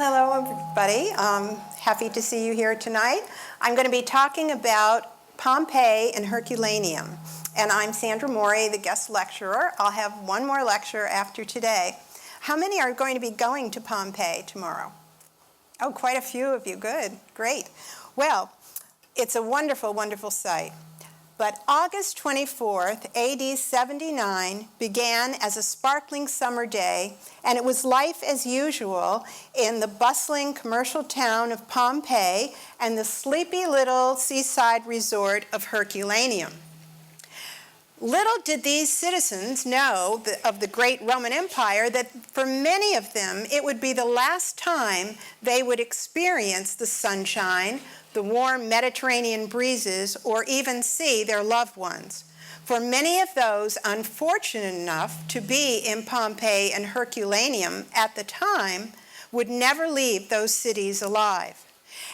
Hello, everybody. Happy to see you here tonight. I'm going to be talking about Pompeii and Herculaneum. And I'm Sandra Mowry, the guest lecturer. I'll have one more lecture after today. How many are going to be going to Pompeii tomorrow? Oh, quite a few of you. Good. Great. Well, it's a wonderful, wonderful site. But August 24th, AD 79, began as a sparkling summer day, and it was life as usual in the bustling commercial town of Pompeii and the sleepy little seaside resort of Herculaneum. Little did these citizens know of the great Roman Empire that for many of them it would be the last time they would experience the sunshine, the warm Mediterranean breezes, or even see their loved ones. For many of those unfortunate enough to be in Pompeii and Herculaneum at the time would never leave those cities alive.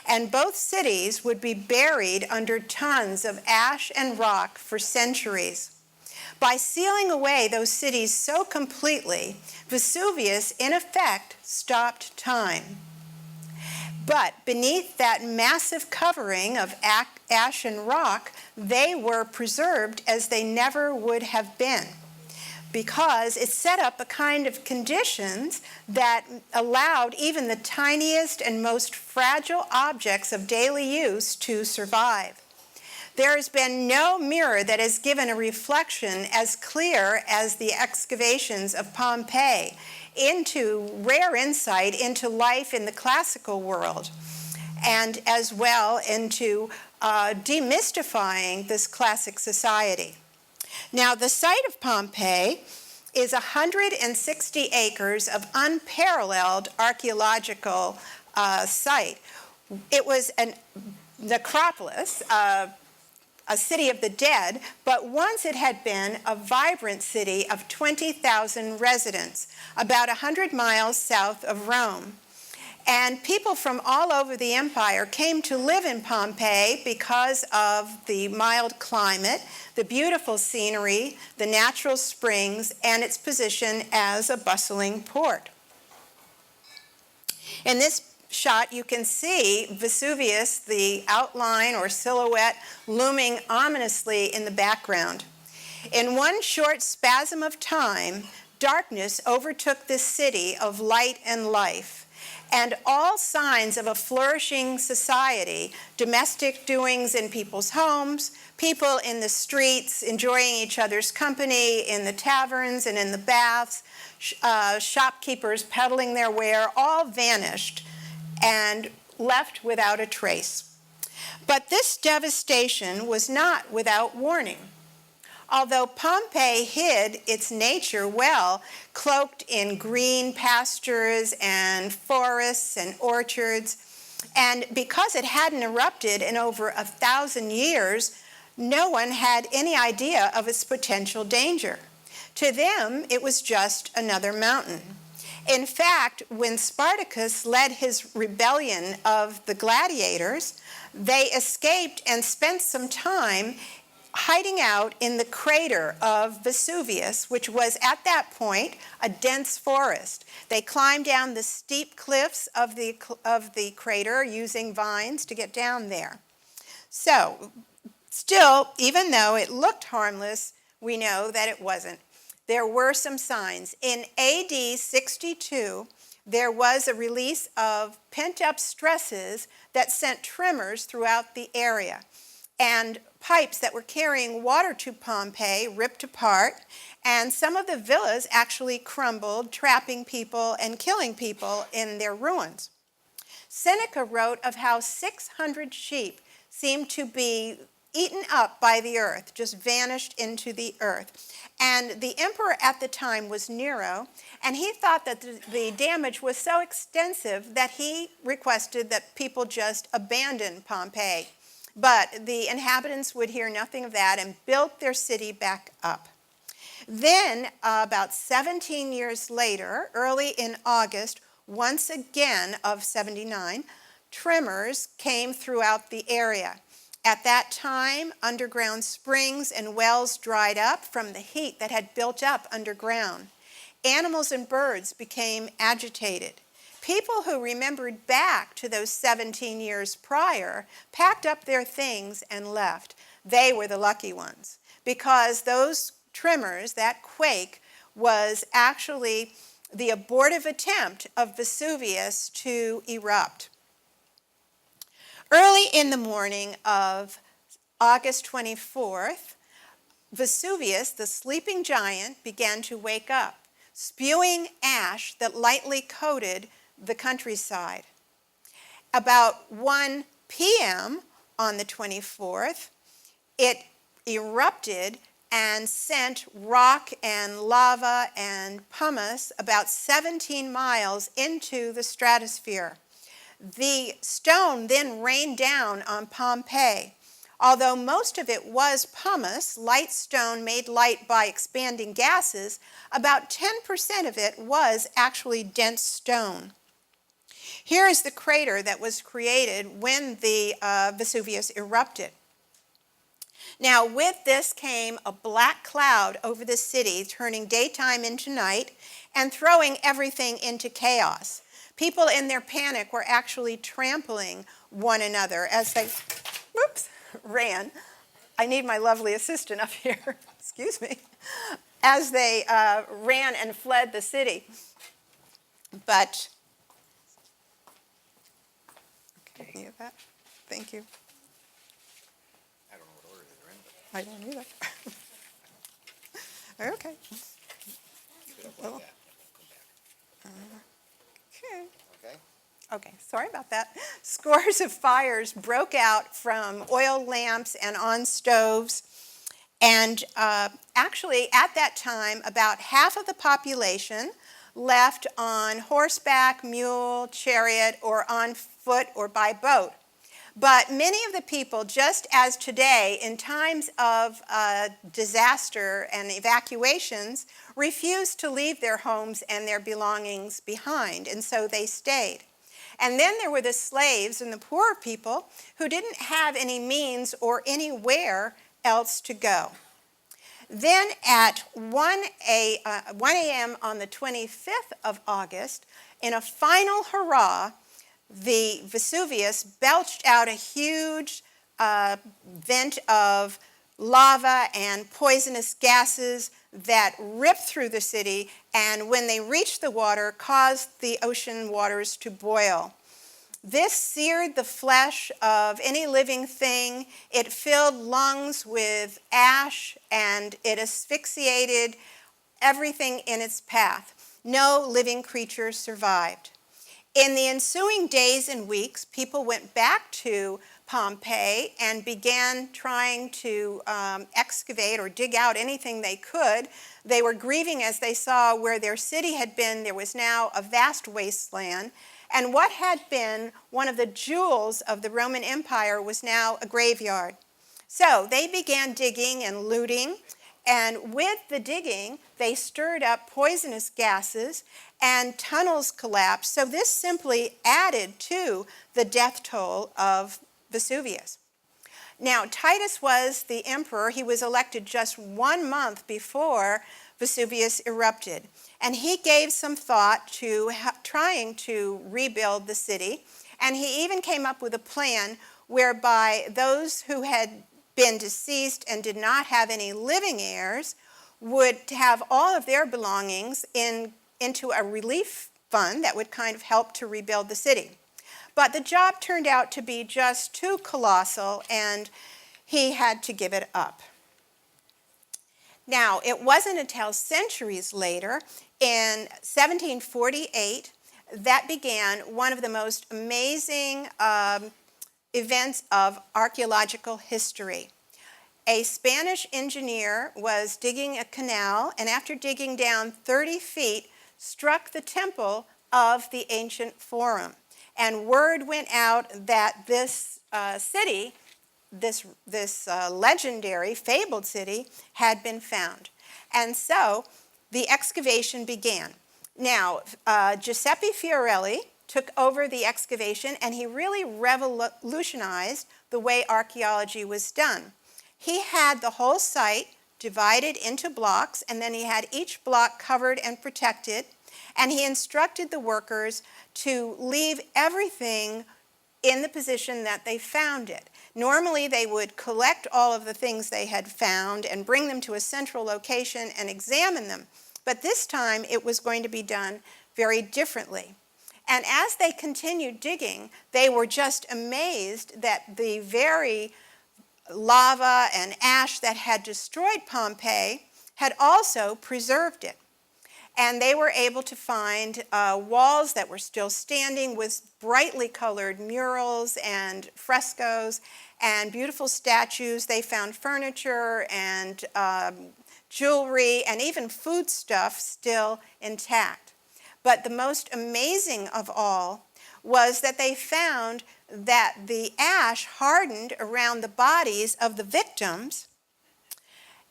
And both cities would be buried under tons of ash and rock for centuries. By sealing away those cities so completely, Vesuvius, in effect, stopped time. But beneath that massive covering of ash and rock, they were preserved as they never would have been, because it set up a kind of conditions that allowed even the tiniest and most fragile objects of daily use to survive. There has been no mirror that has given a reflection as clear as the excavations of Pompeii into rare insight into life in the classical world, and as well into demystifying this classic society. Now, the site of Pompeii is 160 acres of unparalleled archaeological site. It was a necropolis, a city of the dead, but once it had been a vibrant city of 20,000 residents, about 100 miles south of Rome. And people from all over the empire came to live in Pompeii because of the mild climate, the beautiful scenery, the natural springs, and its position as a bustling port. In this shot, you can see Vesuvius, the outline or silhouette, looming ominously in the background. In one short spasm of time, darkness overtook this city of light and life, and all signs of a flourishing society, domestic doings in people's homes, people in the streets enjoying each other's company in the taverns and in the baths, shopkeepers peddling their ware, all vanished and left without a trace. But this devastation was not without warning. Although Pompeii hid its nature well, cloaked in green pastures and forests and orchards, and because it hadn't erupted in over 1,000 years, no one had any idea of its potential danger. To them, it was just another mountain. In fact, when Spartacus led his rebellion of the Gladiators, they escaped and spent some time hiding out in the crater of Vesuvius, which was at that point a dense forest. They climbed down the steep cliffs of the crater using vines to get down there. So, still, even though it looked harmless, we know that it wasn't. There were some signs. In AD 62, there was a release of pent-up stresses that sent tremors throughout the area. And pipes that were carrying water to Pompeii ripped apart, and some of the villas actually crumbled, trapping people and killing people in their ruins. Seneca wrote of how 600 sheep seemed to be eaten up by the earth, just vanished into the earth. And the emperor at the time was Nero, and he thought that the damage was so extensive that he requested that people just abandon Pompeii. But the inhabitants would hear nothing of that and built their city back up. Then, about 17 years later, early in August, once again of 79, tremors came throughout the area. At that time, underground springs and wells dried up from the heat that had built up underground. Animals and birds became agitated. people who remembered back to those 17 years prior packed up their things and left. They were the lucky ones, because those tremors, that quake, was actually the abortive attempt of Vesuvius to erupt. Early in the morning of August 24th, Vesuvius, the sleeping giant, began to wake up, spewing ash that lightly coated the countryside. About 1 p.m. on the 24th, it erupted and sent rock and lava and pumice about 17 miles into the stratosphere. The stone then rained down on Pompeii. Although most of it was pumice, light stone made light by expanding gases, about 10% of it was actually dense stone. Here is the crater that was created when the Vesuvius erupted. Now, with this came a black cloud over the city, turning daytime into night and throwing everything into chaos. People in their panic were actually trampling one another as they ran. I need my lovely assistant up here, excuse me, as they ran and fled the city. But, okay, any of that? Thank you. I don't know what order they're in, but I don't either. Okay. keep it up like that. Come back. Okay. Okay? Okay, sorry about that. Scores of fires broke out from oil lamps and on stoves. And actually, at that time, about half of the population left on horseback, mule, chariot, or on foot or by boat. But many of the people, just as today, in times of disaster and evacuations, refused to leave their homes and their belongings behind, and so they stayed. And then there were the slaves and the poor people who didn't have any means or anywhere else to go. Then at 1 a.m. on the 25th of August, in a final hurrah, the Vesuvius belched out a huge vent of lava and poisonous gases that ripped through the city, and when they reached the water, caused the ocean waters to boil. This seared the flesh of any living thing. It filled lungs with ash, and it asphyxiated everything in its path. No living creature survived. In the ensuing days and weeks, people went back to Pompeii and began trying to excavate or dig out anything they could. They were grieving as they saw where their city had been. There was now a vast wasteland. And what had been one of the jewels of the Roman Empire was now a graveyard. So they began digging and looting. And with the digging, they stirred up poisonous gases and tunnels collapsed. So this simply added to the death toll of Vesuvius. Now, Titus was the emperor. He was elected just 1 month before Vesuvius erupted. And he gave some thought to trying to rebuild the city. And he even came up with a plan whereby those who had been deceased and did not have any living heirs would have all of their belongings into a relief fund that would kind of help to rebuild the city. But the job turned out to be just too colossal, and he had to give it up. Now, it wasn't until centuries later, in 1748, that began one of the most amazing events of archaeological history. A Spanish engineer was digging a canal, and after digging down 30 feet, struck the temple of the ancient Forum. And word went out that this city, this legendary, fabled city, had been found. And so the excavation began. Now, Giuseppe Fiorelli took over the excavation, and he really revolutionized the way archaeology was done. He had the whole site divided into blocks, and then he had each block covered and protected. And he instructed the workers to leave everything in the position that they found it. Normally, they would collect all of the things they had found and bring them to a central location and examine them. But this time, it was going to be done very differently. And as they continued digging, they were just amazed that the very lava and ash that had destroyed Pompeii had also preserved it. And they were able to find walls that were still standing with brightly colored murals and frescoes and beautiful statues. They found furniture and jewelry and even foodstuff still intact. But the most amazing of all was that they found that the ash hardened around the bodies of the victims,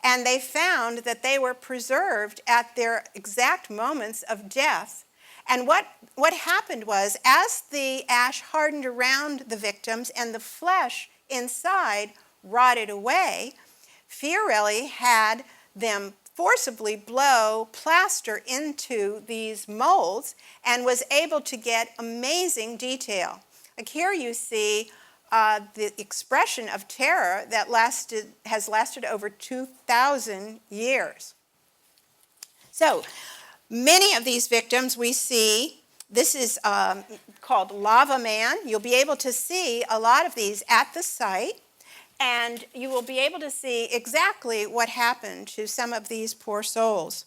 and they found that they were preserved at their exact moments of death. And what happened was, as the ash hardened around the victims and the flesh inside rotted away, Fiorelli had them forcibly blow plaster into these molds and was able to get amazing detail. Like here you see the expression of terror that has lasted over 2,000 years. So many of these victims we see, this is called Lava Man. You'll be able to see a lot of these at the site, and you will be able to see exactly what happened to some of these poor souls.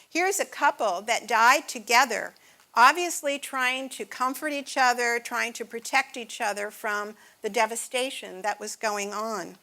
Here's a couple that died together, obviously trying to comfort each other, trying to protect each other from the devastation that was going on.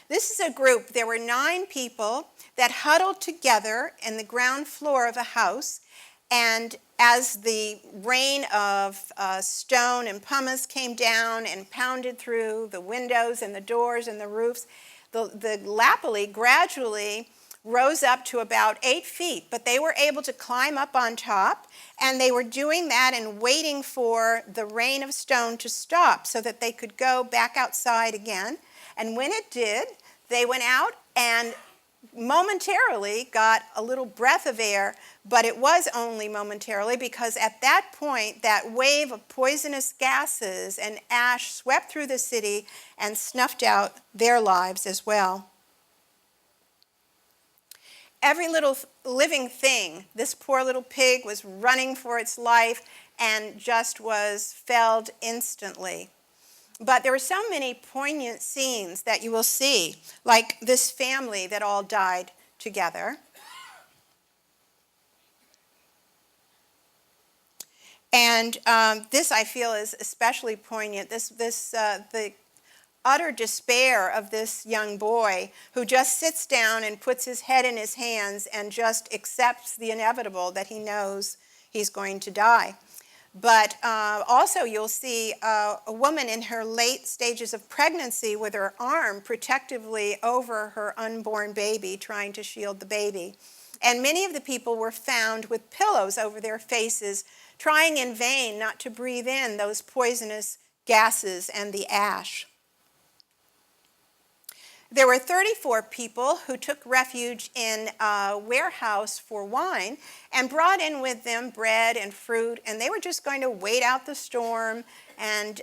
This is a group. There were 9 people that huddled together in the ground floor of a house, and as the rain of stone and pumice came down and pounded through the windows and the doors and the roofs, the lapilli gradually rose up to about 8 feet, but they were able to climb up on top, and they were doing that and waiting for the rain of stone to stop so that they could go back outside again. And when it did, they went out and momentarily got a little breath of air, but it was only momentarily, because at that point, that wave of poisonous gases and ash swept through the city and snuffed out their lives as well. Every little living thing, this poor little pig was running for its life and just was felled instantly. But there were so many poignant scenes that you will see, like this family that all died together. And this, I feel, is especially poignant. The utter despair of this young boy who just sits down and puts his head in his hands and just accepts the inevitable, that he knows he's going to die. But also you'll see a woman in her late stages of pregnancy with her arm protectively over her unborn baby, trying to shield the baby. And many of the people were found with pillows over their faces, trying in vain not to breathe in those poisonous gases and the ash. There were 34 people who took refuge in a warehouse for wine and brought in with them bread and fruit, and they were just going to wait out the storm and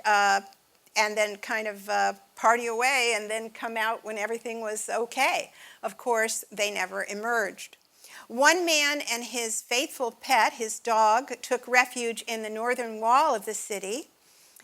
then kind of party away and then come out when everything was okay. Of course, they never emerged. One man and his faithful pet, his dog, took refuge in the northern wall of the city,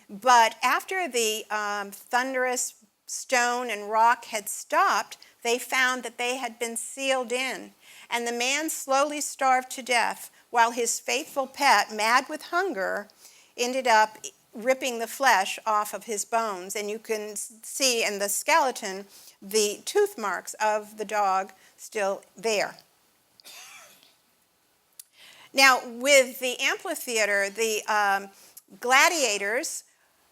but after the thunderous stone and rock had stopped, they found that they had been sealed in, and the man slowly starved to death, while his faithful pet, mad with hunger, ended up ripping the flesh off of his bones. And you can see in the skeleton the tooth marks of the dog still there. Now, with the amphitheater, the gladiators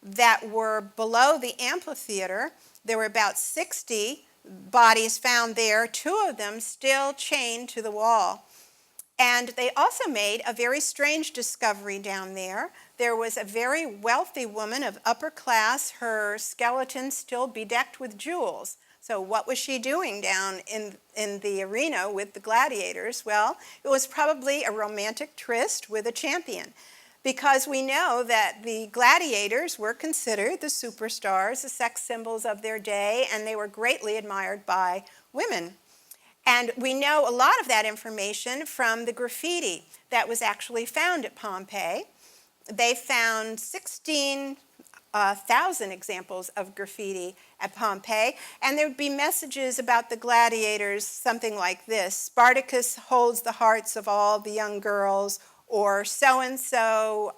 that were below the amphitheater, there were about 60 bodies found there, 2 of them still chained to the wall. And they also made a very strange discovery down there. There was a very wealthy woman of upper class, her skeleton still bedecked with jewels. So what was she doing down in the arena with the gladiators? Well, it was probably a romantic tryst with a champion, because we know that the gladiators were considered the superstars, the sex symbols of their day, and they were greatly admired by women. And we know a lot of that information from the graffiti that was actually found at Pompeii. They found 16,000 examples of graffiti at Pompeii, and there would be messages about the gladiators, something like this: Spartacus holds the hearts of all the young girls, or so-and-so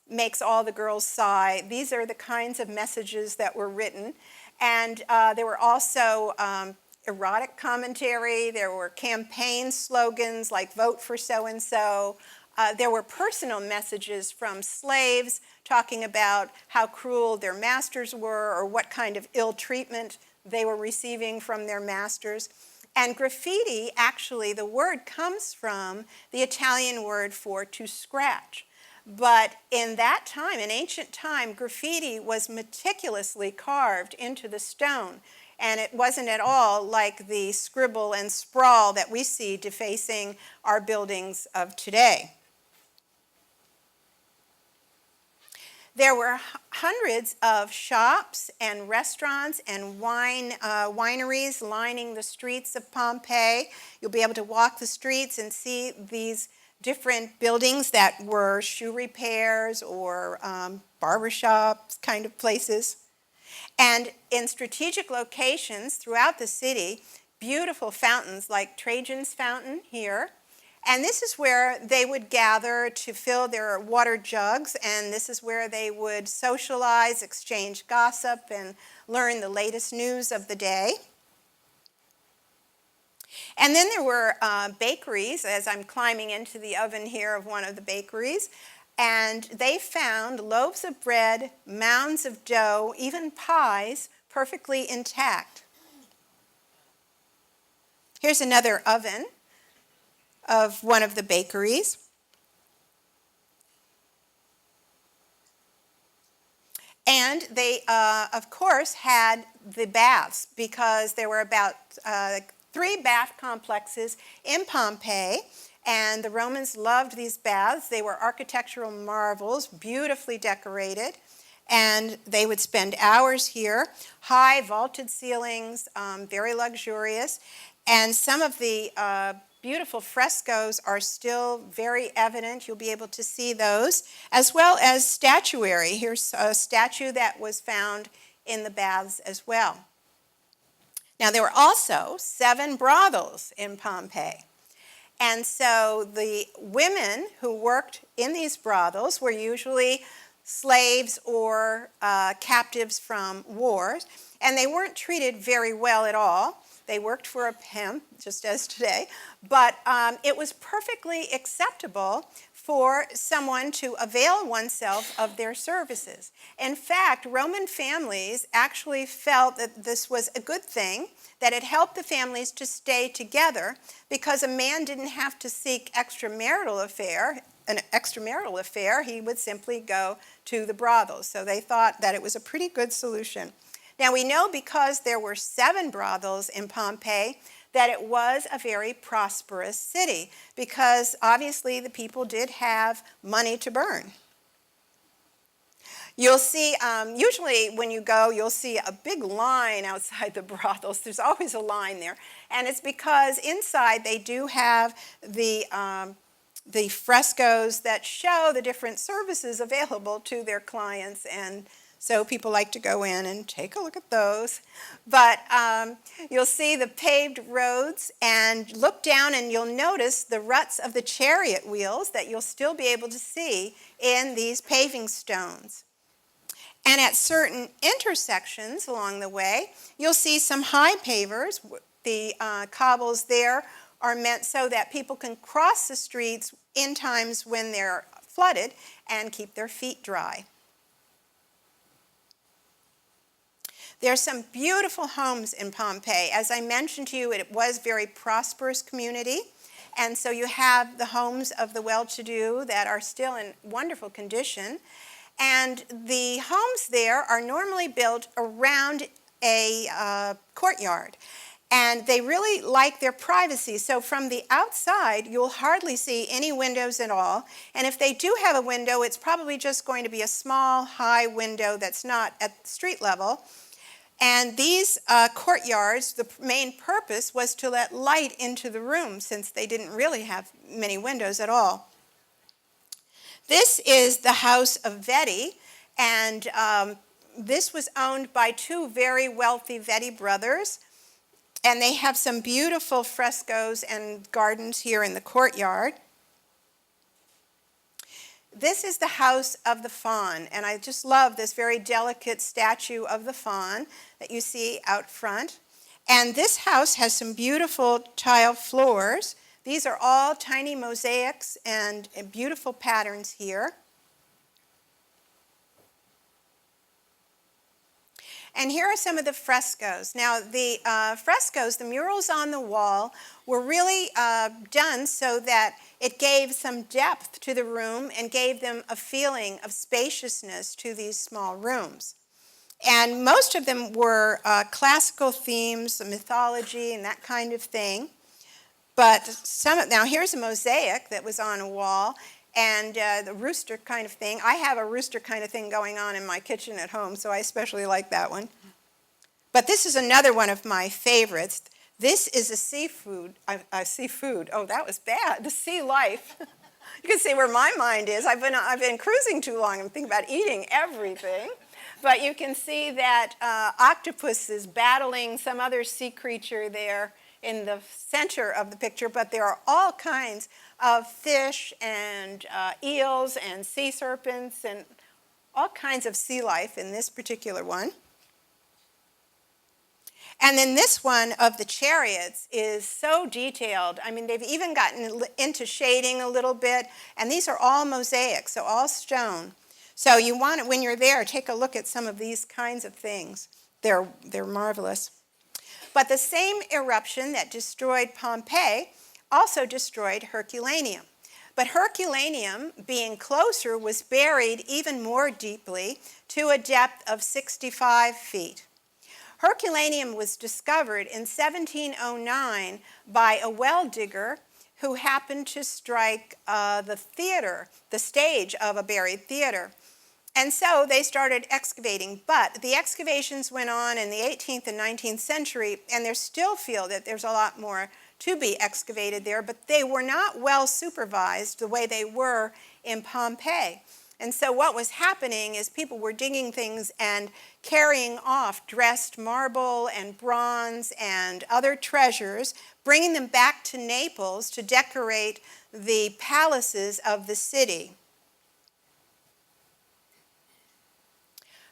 makes all the girls sigh. These are the kinds of messages that were written. And there were also erotic commentary. There were campaign slogans like vote for so-and-so. There were personal messages from slaves talking about how cruel their masters were, or what kind of ill treatment they were receiving from their masters. And graffiti, actually, the word comes from the Italian word for to scratch. But in that time, in ancient time, graffiti was meticulously carved into the stone. And it wasn't at all like the scribble and sprawl that we see defacing our buildings of today. There were hundreds of shops and restaurants and wineries lining the streets of Pompeii. You'll be able to walk the streets and see these different buildings that were shoe repairs or barbershops kind of places. And in strategic locations throughout the city, beautiful fountains like Trajan's fountain here. And this is where they would gather to fill their water jugs, and this is where they would socialize, exchange gossip, and learn the latest news of the day. And then there were bakeries, as I'm climbing into the oven here of one of the bakeries, and they found loaves of bread, mounds of dough, even pies, perfectly intact. Here's another oven of one of the bakeries. And they, of course, had the baths, because there were about 3 bath complexes in Pompeii, and the Romans loved these baths. They were architectural marvels, beautifully decorated, and they would spend hours here. High vaulted ceilings, very luxurious, and some of the beautiful frescoes are still very evident. You'll be able to see those, as well as statuary. Here's a statue that was found in the baths as well. Now, there were also 7 brothels in Pompeii. And so the women who worked in these brothels were usually slaves or captives from wars, and they weren't treated very well at all. They worked for a pimp, just as today, but it was perfectly acceptable for someone to avail oneself of their services. In fact, Roman families actually felt that this was a good thing, that it helped the families to stay together, because a man didn't have to seek an extramarital affair, he would simply go to the brothels. So they thought that it was a pretty good solution. Now, we know, because there were 7 brothels in Pompeii, that it was a very prosperous city, because obviously the people did have money to burn. You'll see, usually when you go, you'll see a big line outside the brothels. There's always a line there. And it's because inside they do have the frescoes that show the different services available to their clients, and so people like to go in and take a look at those. But you'll see the paved roads, and look down and you'll notice the ruts of the chariot wheels that you'll still be able to see in these paving stones. And at certain intersections along the way, you'll see some high pavers. The cobbles there are meant so that people can cross the streets in times when they're flooded and keep their feet dry. There are some beautiful homes in Pompeii. As I mentioned to you, it was a very prosperous community. And so you have the homes of the well-to-do that are still in wonderful condition. And the homes there are normally built around a courtyard. And they really like their privacy. So from the outside, you'll hardly see any windows at all. And if they do have a window, it's probably just going to be a small, high window that's not at street level. And these courtyards, the main purpose was to let light into the room, since they didn't really have many windows at all. This is the house of Vedi, and this was owned by two very wealthy Vedi brothers. And they have some beautiful frescoes and gardens here in the courtyard. This is the house of the Faun, and I just love this very delicate statue of the Faun that you see out front. And this house has some beautiful tile floors. These are all tiny mosaics and beautiful patterns here. And here are some of the frescoes. Now, the frescoes, the murals on the wall, were really done so that it gave some depth to the room and gave them a feeling of spaciousness to these small rooms. And most of them were classical themes, mythology, and that kind of thing. But now here's a mosaic that was on a wall, and the rooster kind of thing. I have a rooster kind of thing going on in my kitchen at home, so I especially like that one. But this is another one of my favorites. This is a seafood. Oh, that was bad. The sea life. You can see where my mind is. I've been cruising too long. I'm thinking about eating everything. But you can see that octopus is battling some other sea creature there in the center of the picture, but there are all kinds of fish and eels and sea serpents and all kinds of sea life in this particular one. And then this one of the chariots is so detailed. I mean, they've even gotten into shading a little bit, and these are all mosaics, so all stone. So you want it, when you're there, take a look at some of these kinds of things. They're marvelous. But the same eruption that destroyed Pompeii also destroyed Herculaneum. But Herculaneum, being closer, was buried even more deeply to a depth of 65 feet. Herculaneum was discovered in 1709 by a well digger who happened to strike the stage of a buried theater. And so they started excavating, but the excavations went on in the 18th and 19th century, and they still feel that there's a lot more to be excavated there, but they were not well supervised the way they were in Pompeii. And so what was happening is people were digging things and carrying off dressed marble and bronze and other treasures, bringing them back to Naples to decorate the palaces of the city.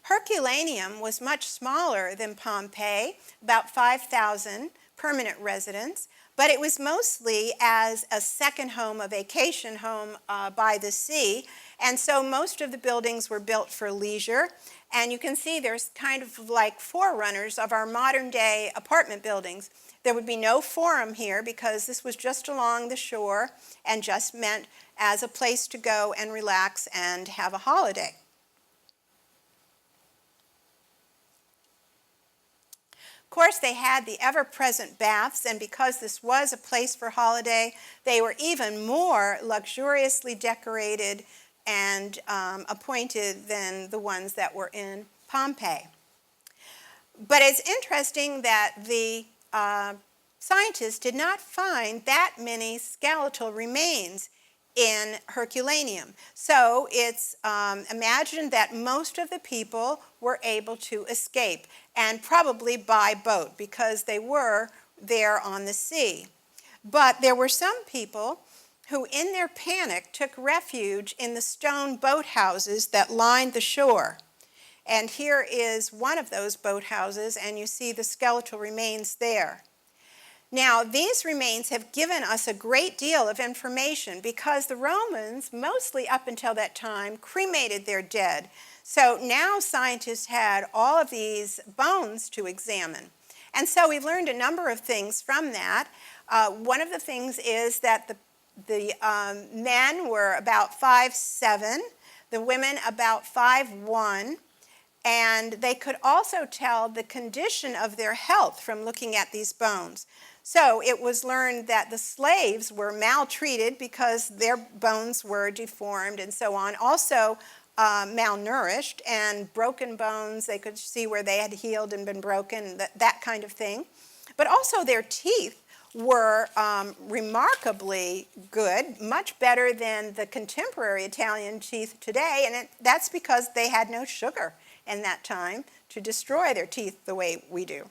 Herculaneum was much smaller than Pompeii, about 5,000 permanent residents, but it was mostly as a second home, a vacation home by the sea, and so most of the buildings were built for leisure. And you can see there's kind of like forerunners of our modern day apartment buildings. There would be no forum here because this was just along the shore and just meant as a place to go and relax and have a holiday. Of course, they had the ever-present baths, and because this was a place for holiday, they were even more luxuriously decorated and appointed than the ones that were in Pompeii. But it's interesting that the scientists did not find that many skeletal remains in Herculaneum. So it's imagined that most of the people were able to escape, and probably by boat because they were there on the sea. But there were some people who in their panic took refuge in the stone boathouses that lined the shore. And here is one of those boathouses, and you see the skeletal remains there. Now, these remains have given us a great deal of information because the Romans, mostly up until that time, cremated their dead. So now scientists had all of these bones to examine. And so we learned a number of things from that. One of the things is that the men were about 5'7", the women about 5'1", And they could also tell the condition of their health from looking at these bones. So it was learned that the slaves were maltreated because their bones were deformed and so on. Also malnourished, and broken bones, they could see where they had healed and been broken, that kind of thing. But also their teeth were remarkably good, much better than the contemporary Italian teeth today, and that's because they had no sugar in that time to destroy their teeth the way we do.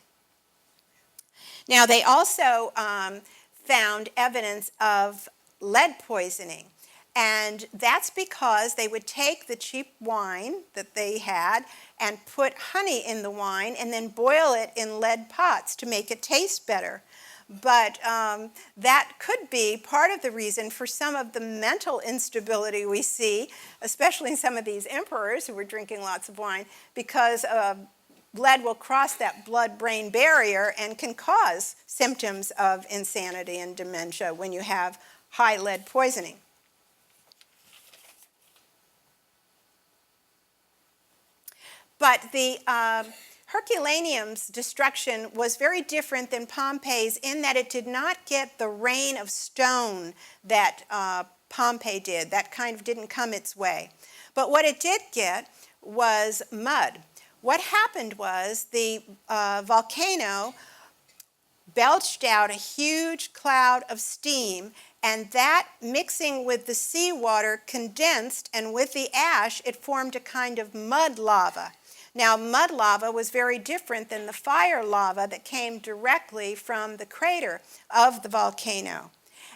Now, they also found evidence of lead poisoning, and that's because they would take the cheap wine that they had and put honey in the wine and then boil it in lead pots to make it taste better. But that could be part of the reason for some of the mental instability we see, especially in some of these emperors who were drinking lots of wine, because lead will cross that blood-brain barrier and can cause symptoms of insanity and dementia when you have high lead poisoning. But the Herculaneum's destruction was very different than Pompeii's in that it did not get the rain of stone that Pompeii did. That kind of didn't come its way. But what it did get was mud. What happened was the volcano belched out a huge cloud of steam, and that mixing with the seawater condensed, and with the ash it formed a kind of mud lava. Now, mud lava was very different than the fire lava that came directly from the crater of the volcano.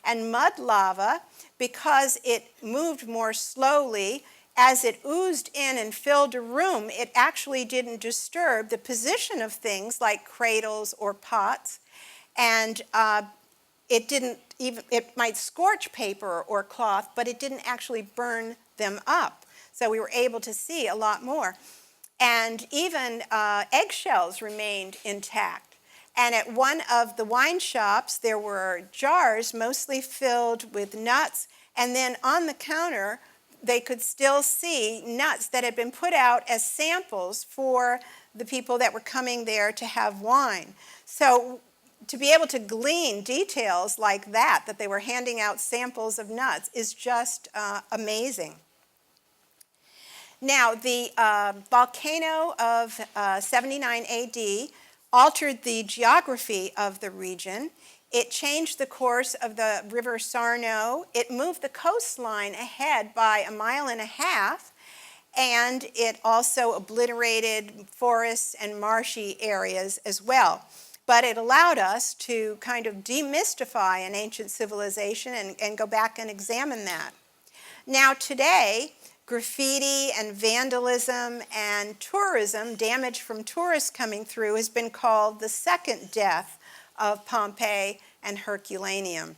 And mud lava, because it moved more slowly, as it oozed in and filled a room, it actually didn't disturb the position of things like cradles or pots. And it might scorch paper or cloth, but it didn't actually burn them up. So we were able to see a lot more. And even eggshells remained intact. And at one of the wine shops, there were jars mostly filled with nuts, and then on the counter, they could still see nuts that had been put out as samples for the people that were coming there to have wine. So to be able to glean details like that they were handing out samples of nuts, is just amazing. Now, the volcano of 79 AD altered the geography of the region. It changed the course of the river Sarno. It moved the coastline ahead by 1.5 miles, and it also obliterated forests and marshy areas as well. But it allowed us to kind of demystify an ancient civilization and go back and examine that. Now, today, graffiti and vandalism and tourism, damage from tourists coming through, has been called the second death of Pompeii and Herculaneum.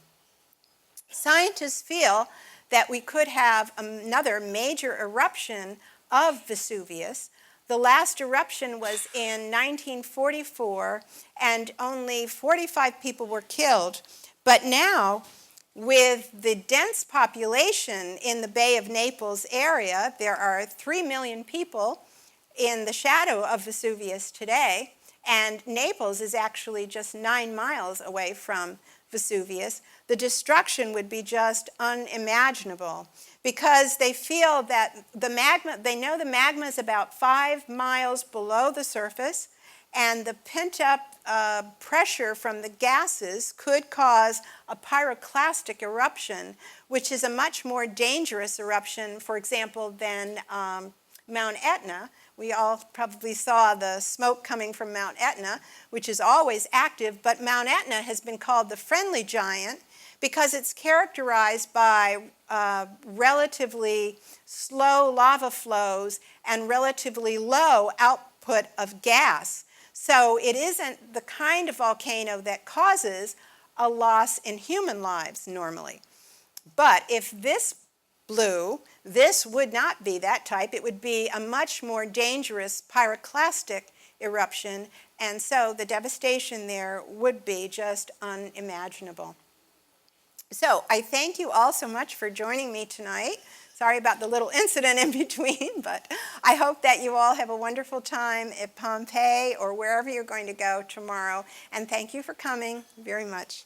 Scientists feel that we could have another major eruption of Vesuvius. The last eruption was in 1944, and only 45 people were killed. But now, with the dense population in the Bay of Naples area, there are 3 million people in the shadow of Vesuvius today, and Naples is actually just 9 miles away from Vesuvius. The destruction would be just unimaginable, because they feel that the magma, they know the magma is about 5 miles below the surface, and the pent-up pressure from the gases could cause a pyroclastic eruption, which is a much more dangerous eruption, for example, than Mount Etna. We all probably saw the smoke coming from Mount Etna, which is always active, but Mount Etna has been called the friendly giant because it's characterized by relatively slow lava flows and relatively low output of gas. So it isn't the kind of volcano that causes a loss in human lives normally. But if this blew, this would not be that type. It would be a much more dangerous pyroclastic eruption, and so the devastation there would be just unimaginable. So I thank you all so much for joining me tonight Sorry about the little incident in between, but I hope that you all have a wonderful time at Pompeii or wherever you're going to go tomorrow. And thank you for coming very much.